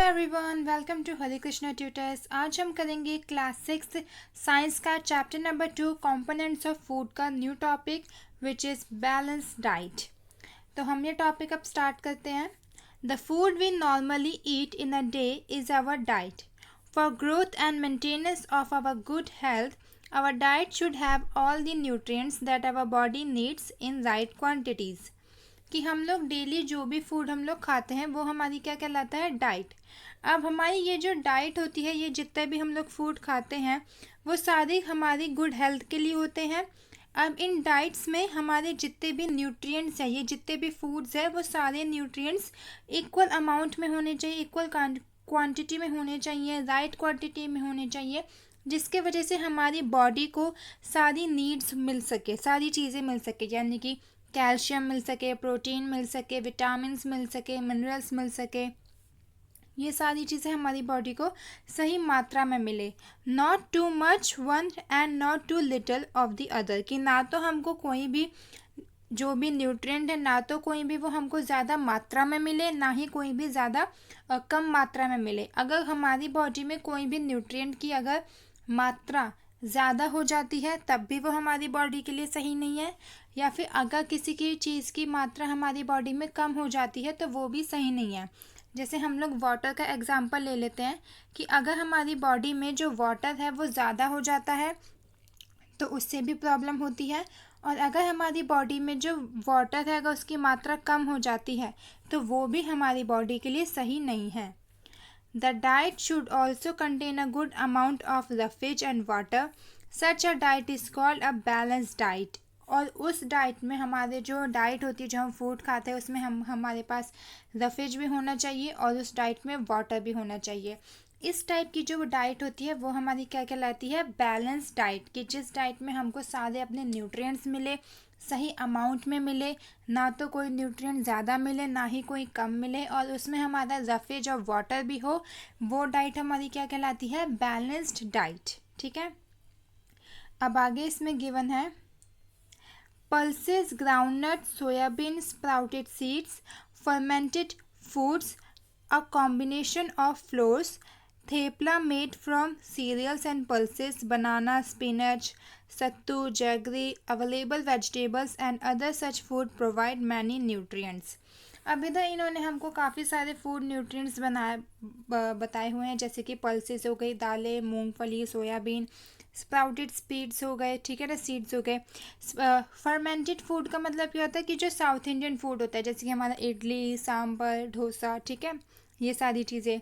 Everyone, welcome to Hare Krishna tutors. आज हम करेंगे क्लास 6 साइंस का chapter number 2 components of food का new topic which is balance diet. तो हम ये टॉपिक अब स्टार्ट करते हैं। The food we normally eat in a day is our diet. For growth and maintenance of our good health, our diet should have all the nutrients that our body needs in right quantities. कि हम लोग daily जो भी food हम लोग खाते हैं वो हमारी क्या कहलाता है, डाइट। अब हमारी ये जो डाइट होती है, ये जितने भी हम लोग फूड खाते हैं वो सारी हमारी गुड हेल्थ के लिए होते हैं। अब इन डाइट्स में हमारे जितने भी न्यूट्रिएंट्स हैं, ये जितने भी फूड्स हैं, वो सारे न्यूट्रिएंट्स इक्वल अमाउंट में होने चाहिए, इक्वल क्वांटिटी में होने चाहिए, राइट क्वांटिटी में होने चाहिए, जिसके वजह से हमारी बॉडी को सारी नीड्स मिल सके, सारी चीज़ें मिल सके, यानी कि कैल्शियम मिल सके, प्रोटीन मिल सके, विटामिन्स मिल सके, मिनरल्स मिल सके। ये सारी चीज़ें हमारी बॉडी को सही मात्रा में मिले। Not too much one and not too little of the other, कि ना तो हमको कोई भी जो भी न्यूट्रिएंट है, ना तो कोई भी वो हमको ज़्यादा मात्रा में मिले, ना ही कोई भी ज़्यादा कम मात्रा में मिले। अगर हमारी बॉडी में कोई भी न्यूट्रिएंट की अगर मात्रा ज़्यादा हो जाती है तब भी वो हमारी बॉडी के लिए सही नहीं है, या फिर अगर किसी की चीज़ की मात्रा हमारी बॉडी में कम हो जाती है तो वो भी सही नहीं है। जैसे हम लोग वाटर का एग्जांपल ले लेते हैं कि अगर हमारी बॉडी में जो वाटर है वो ज़्यादा हो जाता है तो उससे भी प्रॉब्लम होती है, और अगर हमारी बॉडी में जो वाटर है अगर उसकी मात्रा कम हो जाती है तो वो भी हमारी बॉडी के लिए सही नहीं है। The diet should also contain a good amount of roughage and water. Such a diet is called a balanced diet. और उस डाइट में हमारे जो डाइट होती है, जो हम फूड खाते हैं, उसमें हमारे पास रफेज भी होना चाहिए और उस डाइट में वाटर भी होना चाहिए। इस टाइप की जो डाइट होती है वो हमारी क्या कहलाती है, बैलेंस डाइट। कि जिस डाइट में हमको सारे अपने न्यूट्रिएंट्स मिले, सही अमाउंट में मिले, ना तो कोई न्यूट्रिएंट ज़्यादा मिले ना ही कोई कम मिले, और उसमें हमारा रफेज और वाटर भी हो, वो डाइट हमारी क्या कहलाती है, बैलेंस्ड डाइट। ठीक है, अब आगे इसमें गिवन है pulses, groundnut, soybean, sprouted seeds, fermented foods, a combination of flours, thepla made from cereals and pulses, banana, spinach, sattu, jaggery, available vegetables and other such food provide many nutrients। अब इधर इन्होंने हमको काफ़ी सारे फूड न्यूट्रिएंट्स बताए हुए हैं, जैसे कि पल्सेस हो गई, दालें, मूंगफली, सोयाबीन, स्प्राउटेड सीड्स हो गए, ठीक है ना, सीड्स हो गए। फर्मेंटेड फूड का मतलब क्या होता है कि जो साउथ इंडियन फूड होता है, जैसे कि हमारा इडली, सांभर, डोसा, ठीक है, ये सारी चीज़ें।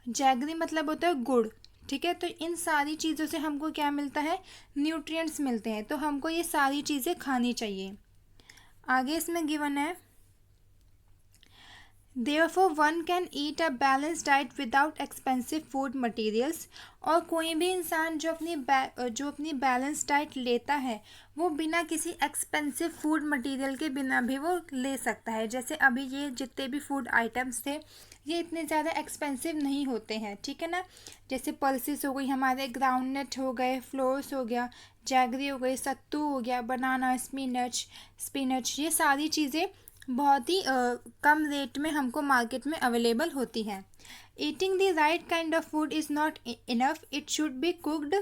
जैगरी मतलब होता है गुड़, ठीक है। तो इन सारी चीज़ों से हमको क्या मिलता है, न्यूट्रिएंट्स मिलते हैं, तो हमको ये सारी चीज़ें खानी चाहिए। आगे इसमें गिवन है Therefore one can eat a balanced diet without expensive food materials। और कोई भी इंसान जो अपनी बैलेंस डाइट लेता है वो बिना किसी एक्सपेंसिव फूड मटेरियल के बिना भी वो ले सकता है। जैसे अभी ये जितने भी फूड आइटम्स थे ये इतने ज़्यादा एक्सपेंसिव नहीं होते हैं, ठीक है ना। जैसे पल्सेस हो गई हमारे, ग्राउंडनट हो गए, फ्लोर्स हो गया, जैगरी हो गई, सत्तू हो गया, बनाना, स्पिनच, ये सारी चीज़ें बहुत ही कम रेट में हमको मार्केट में अवेलेबल होती हैं। Eating the right kind of food is not enough, it should be cooked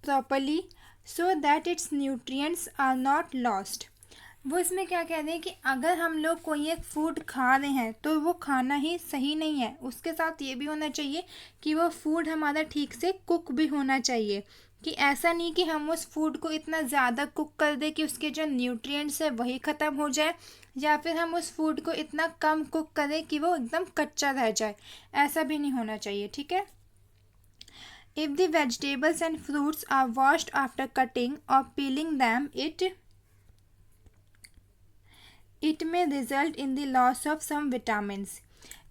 properly so that its nutrients are not lost. वो इसमें क्या कह रहे हैं कि अगर हम लोग कोई एक फूड खा रहे हैं तो वो खाना ही सही नहीं है, उसके साथ ये भी होना चाहिए कि वो फूड हमारा ठीक से कुक भी होना चाहिए। कि ऐसा नहीं कि हम उस फूड को इतना ज़्यादा कुक कर दें कि उसके जो न्यूट्रिएंट्स है वही ख़त्म हो जाए, या फिर हम उस फूड को इतना कम कुक करें कि वो एकदम कच्चा रह जाए, ऐसा भी नहीं होना चाहिए, ठीक है। If the vegetables and fruits are washed after cutting और peeling them, it may result in the loss of some vitamins.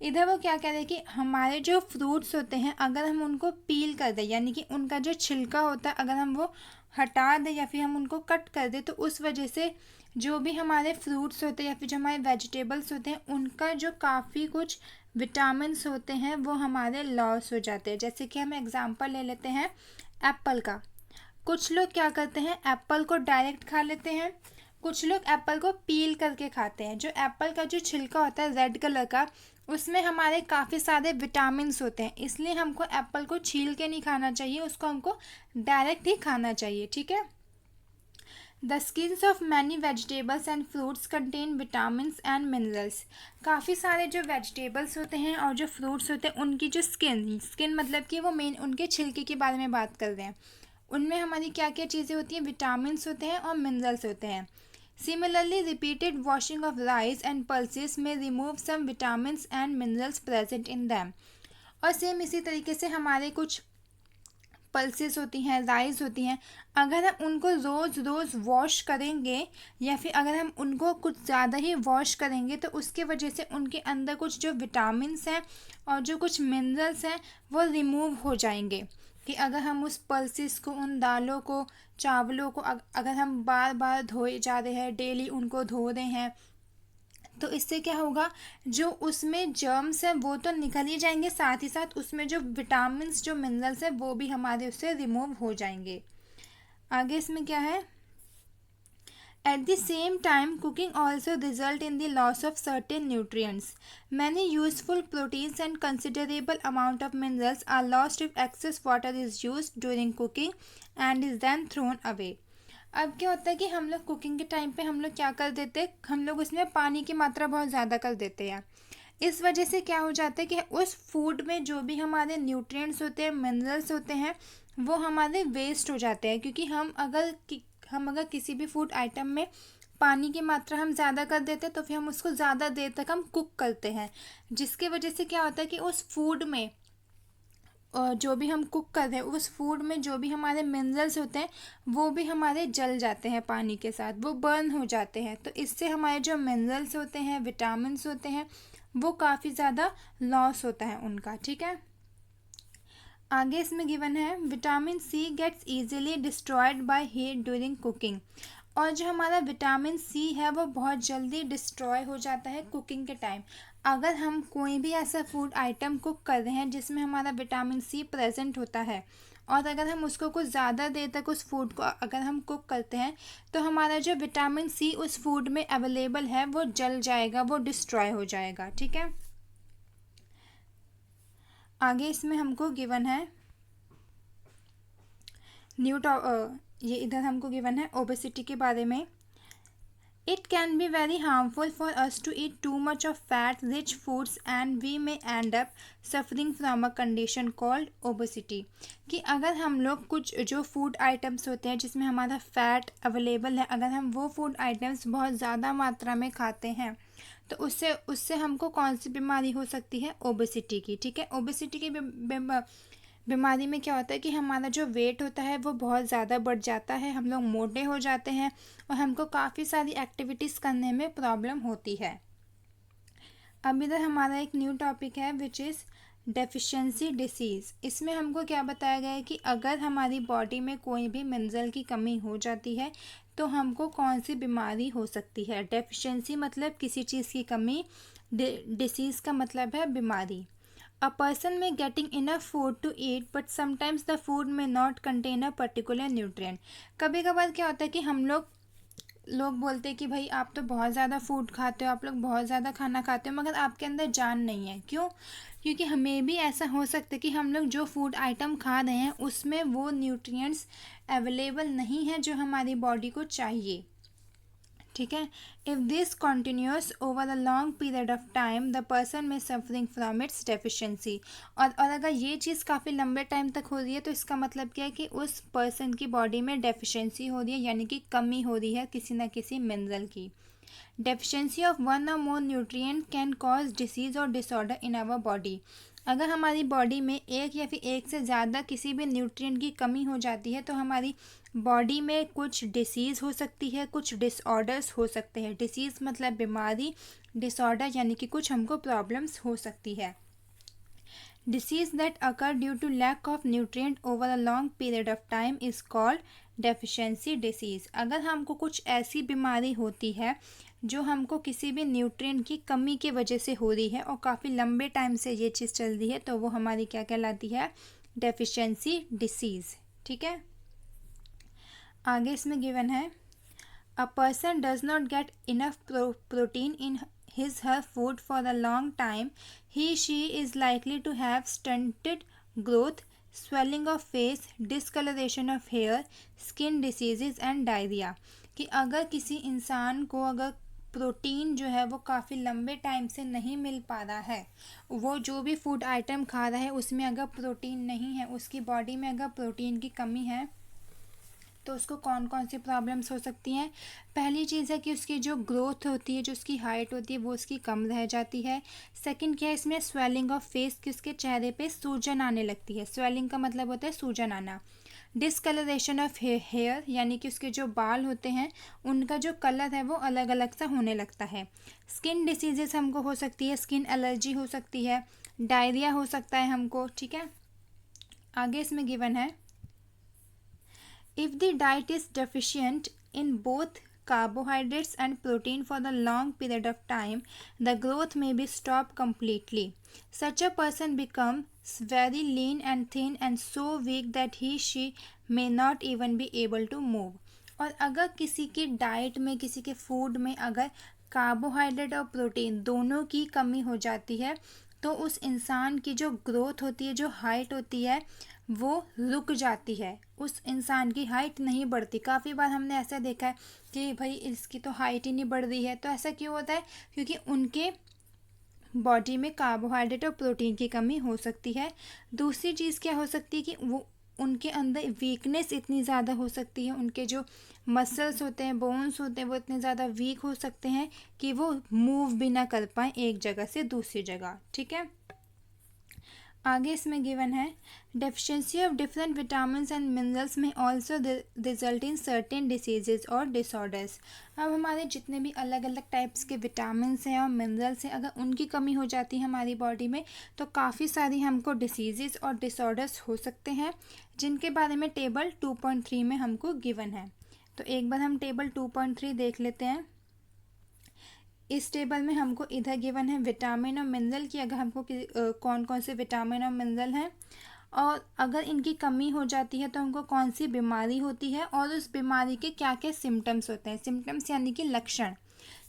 इधर वो क्या कह रहे हैं कि हमारे जो फ्रूट्स होते हैं अगर हम उनको पील कर दें, यानी कि उनका जो छिलका होता है अगर हम वो हटा दें या फिर हम उनको कट कर दें, तो उस वजह से जो भी हमारे फ्रूट्स होते हैं या फिर जो हमारे वेजिटेबल्स होते हैं उनका जो काफ़ी कुछ विटामिन्स होते हैं वो हमारे लॉस हो जाते हैं। जैसे कि हम एग्जांपल ले लेते हैं एप्पल का। कुछ लोग क्या करते हैं, एप्पल को डायरेक्ट खा लेते हैं कुछ लोग एप्पल को पील करके खाते हैं। जो एप्पल का जो छिलका होता है रेड कलर का, उसमें हमारे काफ़ी सारे विटामिन्स होते हैं, इसलिए हमको एप्पल को छील के नहीं खाना चाहिए, उसको हमको डायरेक्ट ही खाना चाहिए। ठीक है। The skins of many vegetables and fruits contain vitamins and minerals. काफ़ी सारे जो वेजिटेबल्स होते हैं और जो फ्रूट्स होते हैं उनकी जो स्किन मतलब कि वो मेन उनके छिलके के बारे में बात कर रहे हैं, उनमें हमारी क्या क्या चीज़ें होती हैं, विटामिन्स होते हैं और मिनरल्स होते हैं। Similarly repeated washing of rice and pulses में remove some vitamins and minerals present in them. और सेम इसी तरीके से हमारे कुछ पल्सेस होती हैं, राइस होती हैं, अगर हम उनको रोज़ रोज़ वॉश करेंगे या फिर अगर हम उनको कुछ ज़्यादा ही वॉश करेंगे तो उसके वजह से उनके अंदर कुछ जो विटामिन्स हैं और जो कुछ मिनरल्स हैं वो रिमूव हो जाएंगे। कि अगर हम उस पल्सेस को, उन दालों को, चावलों को अगर हम बार बार धोए जा रहे हैं, डेली उनको धो रहे हैं, तो इससे क्या होगा, जो उसमें जर्म्स हैं वो तो निकल ही जाएंगे, साथ ही साथ उसमें जो विटामिन्स, जो मिनरल्स हैं वो भी हमारे उससे रिमूव हो जाएंगे। आगे इसमें क्या है, at the same time cooking also result in the loss of certain nutrients. Many useful proteins and considerable amount of minerals are lost if excess water is use during cooking and is then thrown away. अब क्या होता है कि हम लोग cooking के time पे हम लोग क्या कर देते हैं, हम लोग उसमें पानी की मात्रा बहुत ज़्यादा कर देते हैं। इस वजह से क्या हो जाता है कि उस फूड में जो भी हमारे न्यूट्रिएंट्स होते हैं, मिनरल्स होते हैं, वो हमारे वेस्ट हो जाते हैं। क्योंकि हम अगर किसी भी फूड आइटम में पानी की मात्रा हम ज़्यादा कर देते हैं तो फिर हम उसको ज़्यादा देर तक हम कुक करते हैं, जिसकी वजह से क्या होता है कि उस फूड में जो भी हम कुक कर रहे हैं उस फूड में जो भी हमारे मिनरल्स होते हैं वो भी हमारे जल जाते हैं, पानी के साथ वो बर्न हो जाते हैं। तो इससे हमारे जो मिनरल्स होते हैं, विटामिन्स होते हैं, वो काफ़ी ज़्यादा लॉस होता है उनका। ठीक है। आगे इसमें गिवन है vitamin C gets easily destroyed by heat during cooking. और जो हमारा विटामिन सी है वो बहुत जल्दी डिस्ट्रॉय हो जाता है कुकिंग के टाइम। अगर हम कोई भी ऐसा फूड आइटम कुक कर रहे हैं जिसमें हमारा विटामिन सी प्रेजेंट होता है और अगर हम उसको कुछ ज़्यादा देर तक उस फूड को अगर हम कुक करते हैं तो हमारा जो विटामिन सी उस फूड में अवेलेबल है वो जल जाएगा, वो डिस्ट्रॉय हो जाएगा। ठीक है। आगे इसमें हमको गिवन है ये इधर हमको गिवन है ओबेसिटी के बारे में। It can be very harmful for us to eat too much of fat rich foods and we may end up suffering from a condition called obesity. कि अगर हम लोग कुछ जो फूड आइटम्स होते हैं जिसमें हमारा फैट अवेलेबल है, अगर हम वो फूड आइटम्स बहुत ज़्यादा मात्रा में खाते हैं तो उससे उससे हमको कौन सी बीमारी हो सकती है, ओबेसिटी की। ठीक है। ओबेसिटी की बीमारी में क्या होता है कि हमारा जो वेट होता है वो बहुत ज़्यादा बढ़ जाता है, हम लोग मोटे हो जाते हैं और हमको काफ़ी सारी एक्टिविटीज़ करने में प्रॉब्लम होती है। अब इधर हमारा एक न्यू टॉपिक है विच इज़ डेफिशिएंसी डिसीज़। इसमें हमको क्या बताया गया है कि अगर हमारी बॉडी में कोई भी मिनरल की कमी हो जाती है तो हमको कौन सी बीमारी हो सकती है। डेफिशिएंसी मतलब किसी चीज़ की कमी, डिसीज़ का मतलब है बीमारी। A person may getting enough food to eat but sometimes the food may not contain a particular nutrient। कभी कभार क्या होता है कि हम लोग बोलते हैं कि भाई आप तो बहुत ज़्यादा फूड खाते हो, आप लोग बहुत ज़्यादा खाना खाते हो, मगर आपके अंदर जान नहीं है। क्यों? क्योंकि हमें भी ऐसा हो सकता है कि हम लोग जो फूड आइटम खा रहे हैं उसमें वो न्यूट्रिएंट्स अवेलेबल नहीं है जो हमारी बॉडी को चाहिए। ठीक है। If this continuous over a long period of time the person में सफरिंग फ्रॉम इट्स डेफिशिएंसी। और अगर ये चीज़ काफ़ी लंबे टाइम तक हो रही है तो इसका मतलब क्या है कि उस पर्सन की बॉडी में डेफिशिएंसी हो रही है, यानी कि कमी हो रही है किसी न किसी मिनरल की। डेफिशिएंसी ऑफ वन और मोर न्यूट्रिएंट कैन कॉज डिसीज़ और डिसऑर्डर इन आवर बॉडी। अगर हमारी बॉडी में एक या फिर एक से ज़्यादा किसी भी न्यूट्रिएंट की कमी हो जाती है तो हमारी बॉडी में कुछ डिसीज़ हो सकती है, कुछ डिसऑर्डर्स हो सकते हैं। डिसीज़ मतलब बीमारी, डिसऑर्डर यानी कि कुछ हमको प्रॉब्लम्स हो सकती है। Disease that occur due to lack of nutrient over a long period of time is called deficiency disease. अगर हमको कुछ ऐसी बीमारी होती है जो हमको किसी भी न्यूट्रिएंट की कमी की वजह से हो रही है और काफ़ी लंबे टाइम से ये चीज़ चल रही है तो वो हमारी क्या कहलाती है, डेफिशिएंसी डिसीज़। ठीक है। आगे इसमें गिवन है a person does not get enough protein in his her food for a long time, she is likely to have stunted growth, swelling of face, discoloration of hair, skin diseases and diarrhoea. कि अगर किसी इंसान को अगर protein जो है वो काफ़ी लंबे टाइम से नहीं मिल पा रहा है, वो जो भी फूड आइटम खा रहा है उसमें अगर प्रोटीन नहीं है, उसकी बॉडी में अगर प्रोटीन की कमी है, तो उसको कौन कौन सी प्रॉब्लम्स हो सकती हैं। पहली चीज़ है कि उसकी जो ग्रोथ होती है, जो उसकी हाइट होती है, वो उसकी कम रह जाती है। सेकंड क्या है इसमें, स्वेलिंग ऑफ फेस, कि उसके चेहरे पे सूजन आने लगती है। स्वेलिंग का मतलब होता है सूजन आना। डिसकलरेशन ऑफ हेयर, यानी कि उसके जो बाल होते हैं उनका जो कलर है वो अलग अलग सा होने लगता है। स्किन डिसीजेस हमको हो सकती है, स्किन एलर्जी हो सकती है, डायरिया हो सकता है हमको। ठीक है, आगे इसमें गिवन है, if the diet is deficient in both carbohydrates and protein for the long period of time, the growth may be stopped completely. Such a person becomes very lean and thin and so weak that she may not even be able to move. और अगर किसी की diet में, किसी के food में अगर carbohydrate और प्रोटीन दोनों की कमी हो जाती है, तो उस इंसान की जो ग्रोथ होती है, जो हाइट होती है, वो रुक जाती है। उस इंसान की हाइट नहीं बढ़ती। काफ़ी बार हमने ऐसा देखा है कि भाई इसकी तो हाइट ही नहीं बढ़ रही है। तो ऐसा क्यों होता है? क्योंकि उनके बॉडी में कार्बोहाइड्रेट और प्रोटीन की कमी हो सकती है। दूसरी चीज़ क्या हो सकती है कि वो उनके अंदर वीकनेस इतनी ज़्यादा हो सकती है, उनके जो मसल्स होते हैं, बोन्स होते हैं, वो इतने ज़्यादा वीक हो सकते हैं कि वो मूव भी ना कर पाएँ एक जगह से दूसरी जगह। ठीक है, आगे इसमें गिवन है, deficiency of different vitamins and minerals में also result in certain diseases और डिसऑर्डर्स। अब हमारे जितने भी अलग अलग टाइप्स के विटामिन्स हैं और मिनरल्स हैं, अगर उनकी कमी हो जाती है हमारी बॉडी में, तो काफ़ी सारी हमको डिसीजेज और डिसऑर्डर्स हो सकते हैं, जिनके बारे में टेबल 2.3 में हमको गिवन है। तो एक बार हम टेबल 2.3 देख लेते हैं। इस टेबल में हमको इधर गिवन है विटामिन और मिनरल की, अगर हमको कौन कौन से विटामिन और मिनरल हैं और अगर इनकी कमी हो जाती है तो हमको कौन सी बीमारी होती है और उस बीमारी के क्या क्या सिम्टम्स होते हैं। सिम्टम्स यानी कि लक्षण,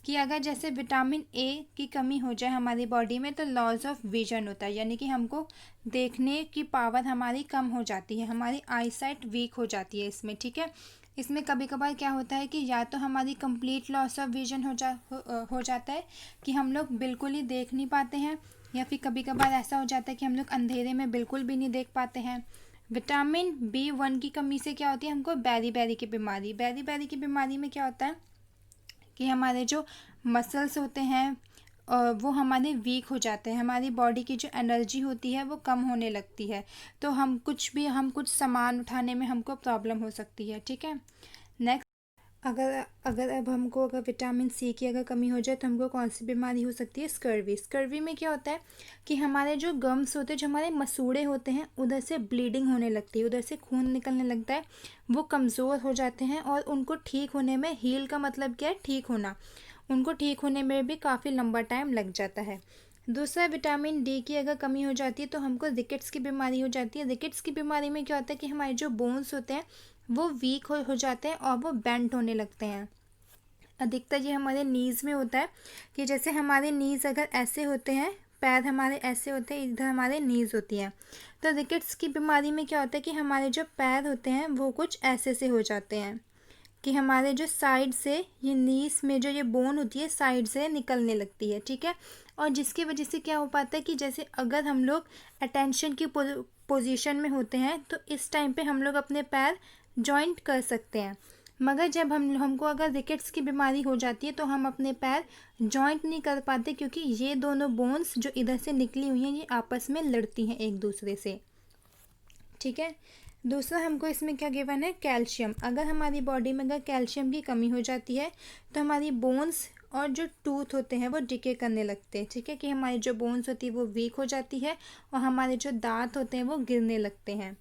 कि अगर जैसे विटामिन ए की कमी हो जाए हमारी बॉडी में तो लॉस ऑफ विजन होता है, यानी कि हमको देखने की पावर हमारी कम हो जाती है, हमारी आई साइट वीक हो जाती है इसमें। ठीक है, इसमें कभी कभार क्या होता है कि या तो हमारी कंप्लीट लॉस ऑफ विजन हो जाता है कि हम लोग बिल्कुल ही देख नहीं पाते हैं, या फिर कभी कभार ऐसा हो जाता है कि हम लोग अंधेरे में बिल्कुल भी नहीं देख पाते हैं। विटामिन B1 की कमी से क्या होती है, हमको बेरी की बीमारी। बेरी की बीमारी में क्या होता है कि हमारे जो मसल्स होते हैं वो हमारे वीक हो जाते हैं, हमारी बॉडी की जो एनर्जी होती है वो कम होने लगती है, तो हम कुछ सामान उठाने में हमको प्रॉब्लम हो सकती है। ठीक है, नेक्स्ट, अगर अब हमको अगर विटामिन सी की अगर कमी हो जाए तो हमको कौन सी बीमारी हो सकती है, स्कर्वी। स्कर्वी में क्या होता है कि हमारे जो गम्स होते हैं, जो हमारे मसूड़े होते हैं, उधर से ब्लीडिंग होने लगती है, उधर से खून निकलने लगता है, वो कमज़ोर हो जाते हैं और उनको ठीक होने में, हील का मतलब क्या है, ठीक होना, उनको ठीक होने में भी काफ़ी लंबा टाइम लग जाता है। दूसरा, विटामिन डी की अगर कमी हो जाती है तो हमको रिकेट्स की बीमारी हो जाती है। रिकेट्स की बीमारी में क्या होता है कि हमारे जो बोन्स होते हैं वो वीक हो जाते हैं और वो बेंट होने लगते हैं। अधिकतर ये हमारे नीज़ में होता है कि जैसे हमारे नीज़ अगर ऐसे होते हैं, पैर हमारे ऐसे होते हैं, इधर हमारे नीज़ होती हैं, तो रिकेट्स की बीमारी में क्या होता है कि हमारे जो पैर होते हैं वो कुछ ऐसे से हो जाते हैं कि हमारे जो साइड से ये नीस में जो ये बोन होती है साइड से निकलने लगती है। ठीक है, और जिसकी वजह से क्या हो पाता है कि जैसे अगर हम लोग अटेंशन की पोजीशन में होते हैं तो इस टाइम पे हम लोग अपने पैर जॉइंट कर सकते हैं, मगर जब हमको अगर रिकेट्स की बीमारी हो जाती है तो हम अपने पैर जॉइंट नहीं कर पाते, क्योंकि ये दोनों बोन्स जो इधर से निकली हुई हैं ये आपस में लड़ती हैं एक दूसरे से। ठीक है, दूसरा हमको इसमें क्या गिवन है, कैल्शियम। अगर हमारी बॉडी में अगर कैल्शियम की कमी हो जाती है तो हमारी बोन्स और जो टूथ होते हैं वो डिके करने लगते हैं। ठीक है, कि हमारी जो बोन्स होती है वो वीक हो जाती है और हमारे जो दांत होते हैं वो गिरने लगते हैं।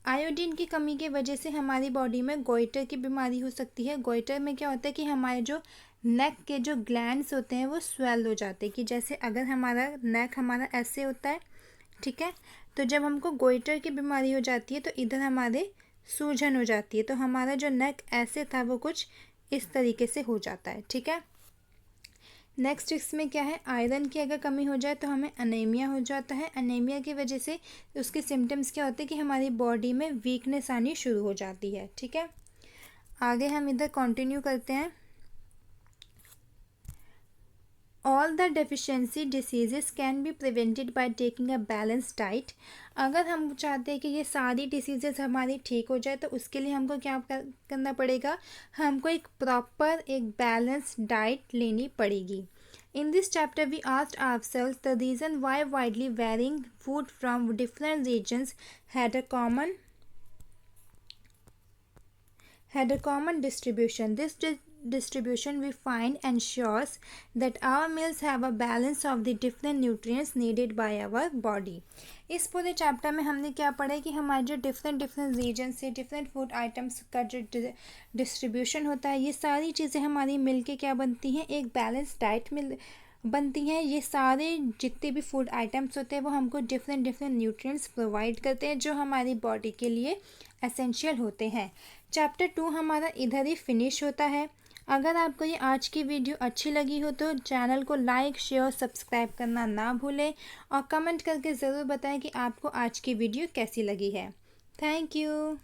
आयोडीन की कमी की वजह से हमारी बॉडी में गोइटर की बीमारी हो सकती है। गोइटर में क्या होता है कि हमारे जो नेक के जो ग्लैंड्स होते हैं वो स्वेल हो जाते हैं, कि जैसे अगर हमारा नेक हमारा ऐसे होता है, ठीक है, तो जब हमको गोइटर की बीमारी हो जाती है तो इधर हमारे सूजन हो जाती है, तो हमारा जो नेक ऐसे था वो कुछ इस तरीके से हो जाता है, ठीक है। नेक्स्ट इसमें क्या है, आयरन की अगर कमी हो जाए तो हमें अनीमिया हो जाता है। अनीमिया की वजह से उसके सिम्टम्स क्या होते हैं कि हमारी बॉडी में वीकनेस आनी शुरू हो जाती है, ठीक है। आगे हम इधर कंटिन्यू करते हैं। All the deficiency diseases can be prevented by taking a balance diet. अगर हम चाहते हैं कि ये सारी डिसीजेस हमारी ठीक हो जाए तो उसके लिए हमको क्या करना पड़ेगा, हमको एक प्रॉपर एक बैलेंस डाइट लेनी पड़ेगी। In this chapter, we asked ourselves the reason why widely varying food from different regions had a common distribution. This distribution we find ensures that our meals have a balance of the different nutrients needed by our body. इस पूरे chapter में हमने क्या पढ़ा है कि हमारे जो डिफरेंट रीजन से डिफरेंट फूड आइटम्स का जो डिस्ट्रीब्यूशन होता है, ये सारी चीज़ें हमारी मिलके क्या बनती हैं, एक बैलेंस डाइट में बनती हैं। ये सारे जितने भी फूड आइटम्स होते हैं वो हमको डिफरेंट न्यूट्रिएंट्स प्रोवाइड करते हैं जो हमारी बॉडी के लिए एसेंशियल होते हैं। चैप्टर 2 हमारा इधर ही फिनिश होता है। अगर आपको ये आज की वीडियो अच्छी लगी हो तो चैनल को लाइक शेयर सब्सक्राइब करना ना भूलें और कमेंट करके ज़रूर बताएं कि आपको आज की वीडियो कैसी लगी है। Thank you.